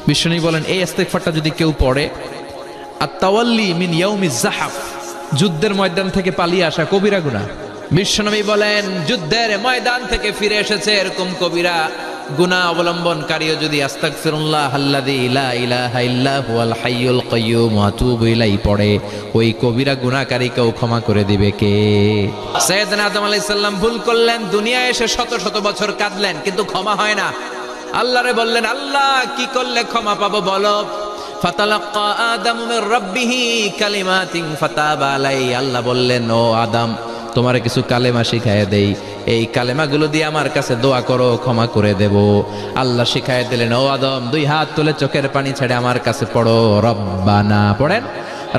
বিশ্বনবী বলেন এই ইস্তেগফারটা যদি কেউ পড়ে, আত-তাওয়াল্লি মিন ইয়াউমিজ যাহাফ, যুদ্ধের ময়দান থেকে পালিয়ে আসা কবিরা গুনাহ। বিশ্বনবী বলেন যুদ্ধের ময়দান থেকে ফিরে এসেছে এরকম কবিরা গুনাহ অবলম্বনকারীও যদি আস্তাগফিরুল্লাহ আল্লাযী লা ইলাহা ইল্লা হুয়াল হাইয়ুল কাইয়্যুম ওয়া আতুবু ইলাইহি পড়ে, ওই কবিরা গুনাহকারীকেও ক্ষমা করে দিবে কে? সাইয়েদনা আদম আলাইহিস সালাম ভুল করলেন, দুনিয়ায় এসে শত শত বছর কাঁদলেন, কিন্তু ক্ষমা হয় না। আল্লাহরে বললেন, আল্লাহ কি করলে ক্ষমা পাবো বলো? ফাতালাক্কা আদামু মির রাব্বিহি কালিমাতিন ফাতাবা আলাইহি। আল্লাহ বললেন, ও আদম, তোমারে কিছু কালেমা শিখায় দেই, এই কালেমাগুলো দিয়ে আমার কাছে দোয়া করো, ক্ষমা করে দেব। আল্লাহ শিখায় দিলেন, ও আদম, দুই হাত তুলে চোখের পানি ছেড়ে আমার কাছে পড়ো, রব্বানা পড়েন,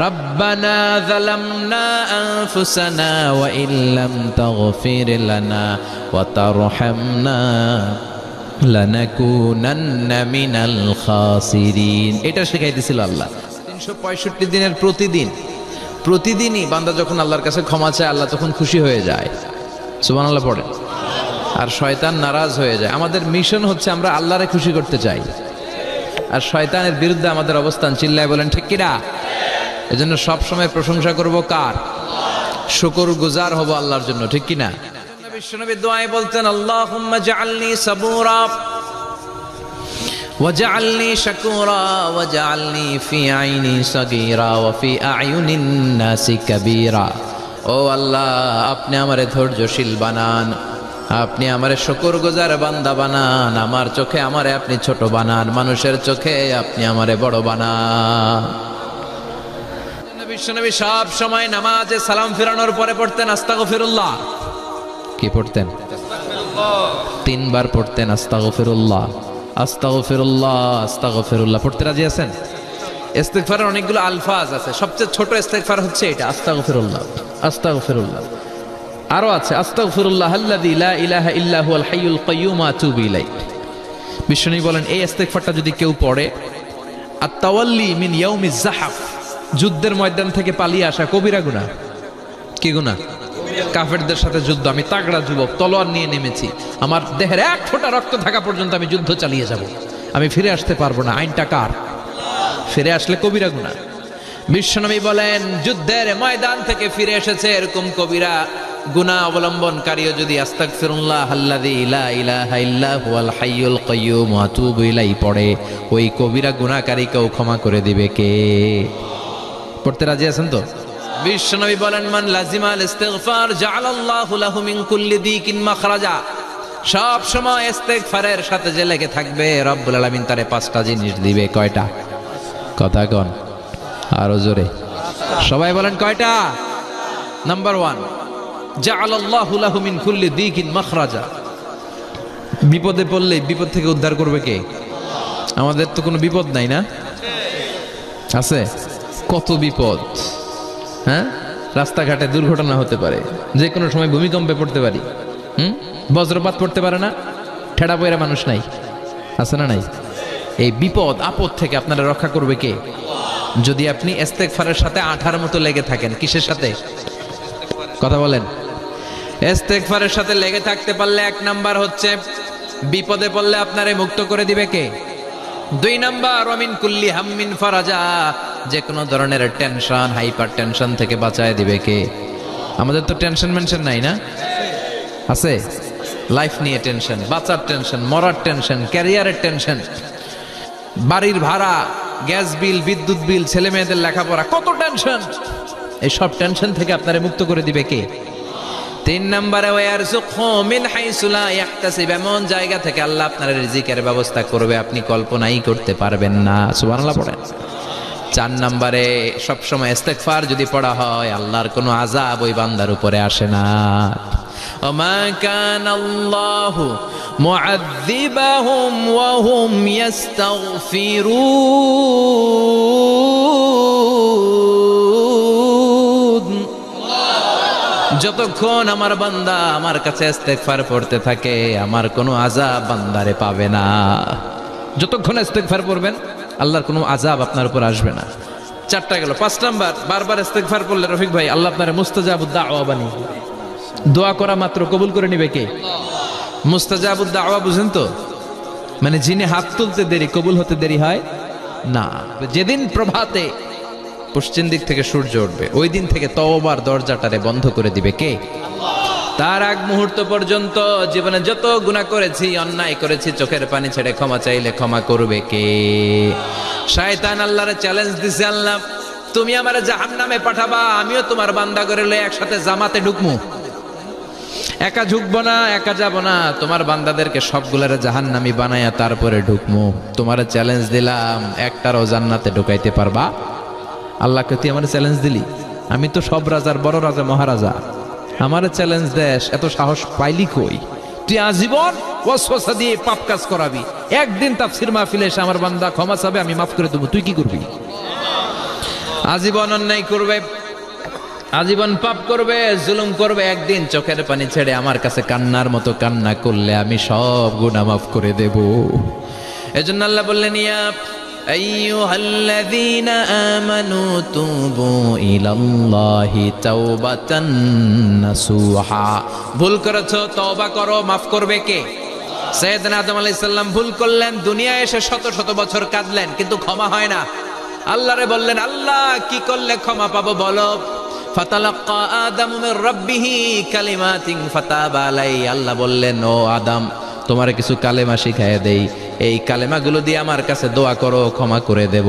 রব্বানা যালামনা আনফুসানা ওয়া ইল্লাম তাগফির লানা ওয়া তারহামনা লানাকুনান্না মিনাল খাসিরিন। এটা শিখাই দিয়েছিল আল্লাহ। 365 দিনের প্রতিদিনই বান্দা যখন আল্লাহর কাছে ক্ষমা চায়, আল্লাহ তখন খুশি হয়ে যায়। সুবহানাল্লাহ পড়েন। আর শয়তান নারাজ হয়ে যায়। আমাদের মিশন হচ্ছে আমরা আল্লাহরে খুশি করতে চাই, আর শয়তানের বিরুদ্ধে আমাদের অবস্থান। চিল্লায় বলেন ঠিক কিনা? এজন্য সব সময় প্রশংসা করব কার? শুকরগুজার হব আল্লাহর জন্য, ঠিক কিনা? বিশ্বনবী দোয়ায় বলতেন, আল্লাহুম্মা জাআলনি সাবুরা ওয়াজআলনি শাকুরা ওয়াজআলনি ফি আইনি সাগীরা ওয়া ফি আ'য়ুনিন নাসি কাবীরা। ও আল্লাহ, আপনি আমারে ধৈর্যশীল বানান, আপনি আমারে শুকরগুজার বান্দা বানান, আমার চোখে আমারে আপনি ছোট বানান, মানুষের চোখে আপনি আমারে বড় বানান। বিশ্বনবী সব সময় নামাজে সালাম ফিরানোর পরে পড়তেন আস্তাগফিরুল্লাহ। কি পড়তেন? 3 বার পড়তেন আস্তাগফিরুল্লাহ, আস্তাগফিরুল্লাহ, আস্তাগফিরুল্লাহ। পড়তে রাজি আছেন? ইস্তেগফারের অনেকগুলো আলফাজ আছে, সবচেয়ে ছোট ইস্তেগফার হচ্ছে এটা, আস্তাগফিরুল্লাহ, আস্তাগফিরুল্লাহ। আরো আছে আস্তাগফিরুল্লাহ আল্লাযী লা ইলাহা ইল্লা হুয়াল হাইয়ুল কাইয়্যুম ওয়া আতুবু ইলাইহি। বিশ্বনবী বলেন এই ইস্তেগফারটা যদি কেউ পড়ে, আত-তাওয়াল্লি মিন ইয়াউমিজ যাহাফ, যুদ্ধের ময়দান থেকে পালিয়ে আসা কবিরা গুনাহ। কি গুনাহ? কাফেরদের সাথে যুদ্ধ। আমি তাগড়া যুবক, তলোয়ার নিয়ে নেমেছি, আমার দেহের এক ফোঁটা রক্ত থাকা পর্যন্ত আমি যুদ্ধ চালিয়ে যাব, আমি ফিরে আসতে পারবো না। আইনটা কার? ফিরে আসলে কবিরা গুনাহ। বিশ্বনবী বলেন যুদ্ধের ময়দান থেকে ফিরে এসেছে এরকম কবিরা গুনাহ অবলম্বনকারীও যদি আস্তাগফিরুল্লাহ আল্লাযী লা ইলাহা ইল্লা হুয়াল হাইয়ুল কাইয়্যুম ওয়া আতুবু ইলাইহি পড়ে, ওই কবিরা গুনাহকারীকেও ক্ষমা করে দিবে কে? পড়তে রাজি আছেন তো? বিশ্বনবী বলেন, মান লাজিমাল ইস্তিগফার জাআলাল্লাহু লাহু মিন কুল্লি দিকিন মাখরাজা। সব সময় ইস্তিগফারের সাথে যে লেগে থাকবে, রব্বুল আলামিন তারে 5টা জিনিস দিবে। কয়টা? কথা কন আরো জোরে, সবাই বলেন কয়টা? নাম্বার 1, জাআলাল্লাহু লাহু মিন কুল্লি দিকিন মাখরাজা। বিপদে পড়লে বিপদ থেকে উদ্ধার করবে কে? আমাদের তো কোনো বিপদ নাই না? আছে? কত বিপদ। হ্যাঁ, রাস্তাঘাটে দুর্ঘটনা হতে পারে, যে কোনো সময় ভূমিকম্পে পড়তে পারি, বজ্রপাত পড়তে পারে না, ঠেড়া পয়রা মানুষ নাই, আছে না নাই? এই বিপদ আপদ থেকে আপনারা রক্ষা করবে কে? যদি আপনি ইস্তেগফারের সাথে আঠার মতো লেগে থাকেন। কিসের সাথে? কথা বলেন। ইস্তেগফারের সাথে লেগে থাকতে পারলে 1 নাম্বার হচ্ছে বিপদে পড়লে আপনারে মুক্ত করে দিবে কে? 2 নাম্বার ওয়ামিন কুল্লি হাম্মিন ফারাজা, যে কোনো ধরনের টেনশন, হাইপার টেনশন থেকে বাঁচায় দিবে কে? আমাদের তো টেনশন মেনশন নাই না? আছে? লাইফ নিয়ে টেনশন, বাঁচার টেনশন, মরার টেনশন, ক্যারিয়ারের টেনশন, বাড়ির ভাড়া, গ্যাস বিল, বিদ্যুৎ বিল, ছেলে মেয়েদের লেখাপড়া, কত টেনশন। এই সব টেনশন থেকে আপনারে মুক্ত করে দিবে কে? 3 নম্বরে ওয়ারযুকহু মিন হাইসু লা ইয়াহতাসিব, এমন জায়গা থেকে আল্লাহ আপনার রিজিকের ব্যবস্থা করবে আপনি কল্পনাই করতে পারবেন না। সুবহানাল্লাহ পড়েন। 4 নম্বরে সবসময় ইস্তেগফার যদি পড়া হয়, আল্লাহর কোনো আযাব ওই বান্দার উপরে আসে না। ওমা কানাল্লাহু মুআযযিবাহুম ওয়া হুম ইস্তাগফিরুন। যতক্ষণ আমার বান্দা আমার কাছে ইস্তেগফার পড়তে থাকে, আমার কোনো আযাব বান্দারে পাবে না। যতক্ষণ ইস্তেগফার পড়বেন, আল্লাহর কোনো আযাব আপনার উপর আসবে না। 4টা গেল। 5 নাম্বার, বারবার ইস্তেগফার পড়লে রফিক ভাই আল্লাহ আপনারে মুস্তাজাবুদ দাওয়া বানিয়ে দিবে। দোয়া করা মাত্র কবুল করে নিবে কে? মুস্তাজাবুদ দাওয়া বুঝেন তো? মানে যিনি হাত তুলতে দেরি কবুল হতে দেরি হয় না। যেদিন প্রভাতে পশ্চিম দিক থেকে সূর্য উঠবে ওই দিন থেকে তওবার দরজাটারে বন্ধ করে দিবে কে? তার আগ মুহূর্ত পর্যন্ত জীবনে যত গুনাহ করেছি, অন্যায় করেছি, চোখের পানি ছেড়ে ক্ষমা চাইলে ক্ষমা করবে কে? শয়তান আল্লাহরে চ্যালেঞ্জ দিছে, আল্লাহ তুমি আমারে জাহান্নামে পাঠাবা, আমিও তোমার বান্দা করে লয়ে একসাথে জামাতে ঢুকমু। একা ঢুকবো না, একা যাব না, তোমার বান্দাদেরকে সবগুলারে জাহান্নামী বানায়া তারপরে ঢুকমু। তোমারে চ্যালেঞ্জ দিলাম, একটারও জান্নাতে ঢুকাইতে পারবা? আল্লাহকে তুই আমার চ্যালেঞ্জ দিলি? আমি তো সব রাজার বড় রাজা, মহারাজা, আমার চ্যালেঞ্জ দেশ, এত সাহস পাইলি কই? তুই আজীবন ওয়াসওয়াসা দিয়ে পাপ কাজ করাবি, একদিন তাফসীর মাহফিলে এসে আমার বান্দা ক্ষমা চাবে, আমি মাফ করে দেবো, তুই কি করবি? আজীবন অন্যায় করবে, আজীবন পাপ করবে, জুলুম করবে, একদিন চোখের পানি ছেড়ে আমার কাছে কান্নার মতো কান্না করলে আমি সব গুনাহ মাফ করে দেব। এজন্য আল্লাহ বললেন, ইয়া আইয়ুহাল্লাযীনা আমানু তুবু ইলাল্লাহি তাওবাতান নাসুহা। ভুল করেছো, তওবা করো, মাফ করবে কে? সাইয়েদনা আদম আলাইহিস সালাম ভুল করলেন, দুনিয়ায় এসে শত শত বছর কাঁদলেন, কিন্তু ক্ষমা হয় না। আল্লাহরে বললেন, আল্লাহ কি করলে ক্ষমা পাবো বলো? ফাতালাক্কা আদামু মির রাব্বিহি কালিমাতিন ফাতাবা আলাইহি। আল্লাহ বললেন, ও আদম, তোমারে কিছু কালেমা শিখায় দেই, এই কালেমাগুলো দিয়ে আমার কাছে দোয়া করো, ক্ষমা করে দেব।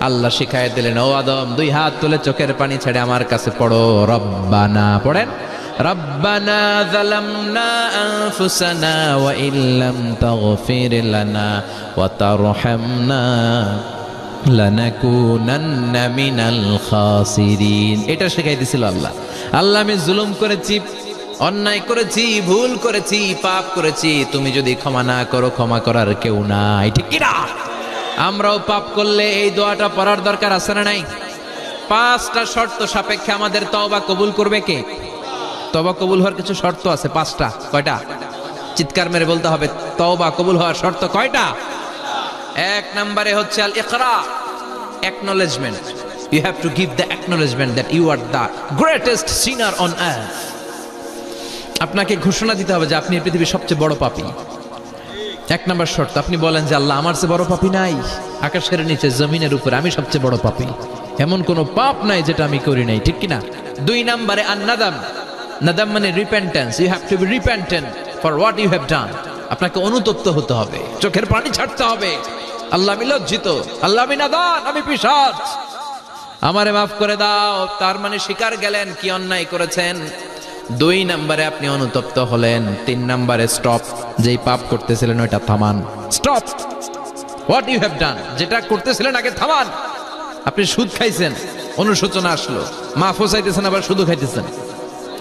আল্লাহ শিখায় দিলেন, ও আদম, দুই হাত তুলে চোখের পানি ছেড়ে আমার কাছে পড়ো, রব্বানা, পড়েন, রব্বানা যালামনা আনফুসানা ওয়া ইল্লাম তাগফির লানা ওয়া তারহামনা লানাকুনান্না মিনাল খাসিরিন। এটা শেখাই দিছিল আল্লাহ। আল্লাহ, আমি জুলুম করেছি, অন্যায় করেছি, ভুল করেছি, পাপ করেছি, তুমি যদি ক্ষমা না করো, ক্ষমা করার কেউ নাই, ঠিক কি না? আমরাও পাপ করলে এই দোয়াটা পড়ার দরকার আছে না নাই? 5টা শর্ত সাপেক্ষে আমাদের তওবা কবুল করবে কে? তওবা কবুল হওয়ার কিছু শর্ত আছে 5টা। কয়টা? চিৎকার মেরে বলতে হবে, তওবা কবুল হওয়ার শর্ত কয়টা? 1 নম্বরে হচ্ছে আল ইকরা, acknowledgement. You have to give the acknowledgement that you are the greatest sinner on earth. আপনাকে ঘোষণা দিতে হবে যে আপনি এই পৃথিবীর সবচেয়ে বড় পাপী। 1 নম্বর শর্ত, আপনি বলেন যে আল্লাহ, আমার চেয়ে বড় পাপী নাই, আকাশের নিচে জমিনের উপরে আমি সবচেয়ে বড় পাপী, এমন কোনো পাপ নাই যেটা আমি করি নাই, ঠিক কি না? 2 নম্বরে আন-নাদাম, নাদাম মানে repentance. You have to be repentant for what you have done. আপনাকে অনুতপ্ত হতে হবে, চোখের পানি ছাড়তে হবে, আল্লাহ আমি লজ্জিত, আল্লাহ আমি নাদান, আমি পিশাচ, আমারে মাফ করে দাও। তার মানে স্বীকার গেলেন কি অন্যায় করেছেন। 2 নম্বরে আপনি অনুতপ্ত হলেন। 3 নম্বরে স্টপ, যেই পাপ করতেছিলেন ওইটা থামান, stop what you have done, যেটা করতেছিলেন আগে থামান। আপনি সুদ খাইছেন, অনুশোচনা আসলো, মাফও চাইতেছেন, আবার সুদও খাইতেছেন,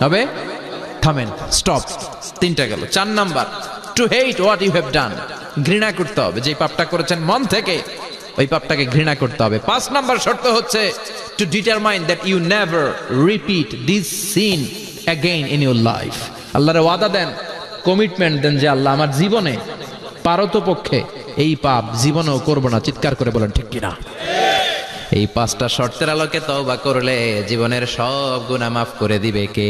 হবে? থামেন, স্টপ। 3টা গেল। 4 number, to hate what you have done, ঘৃণা করতে হবে, যে পাপটা করেছেন মন থেকে ওই পাপটাকে ঘৃণা করতে হবে। 5 নাম্বার শর্ত হচ্ছে to determine that you never repeat this sin again in your life. আল্লাহর ওয়াদা দেন, কমিটমেন্ট দেন যে আল্লাহ আমার জীবনে পারতপক্ষে এই পাপ জীবনেও করব না। চিৎকার করে বলেন ঠিক কিনা? এই 5টা শর্তের আলোকে তওবা করলে জীবনের সব গুনাহ মাফ করে দিবে কে?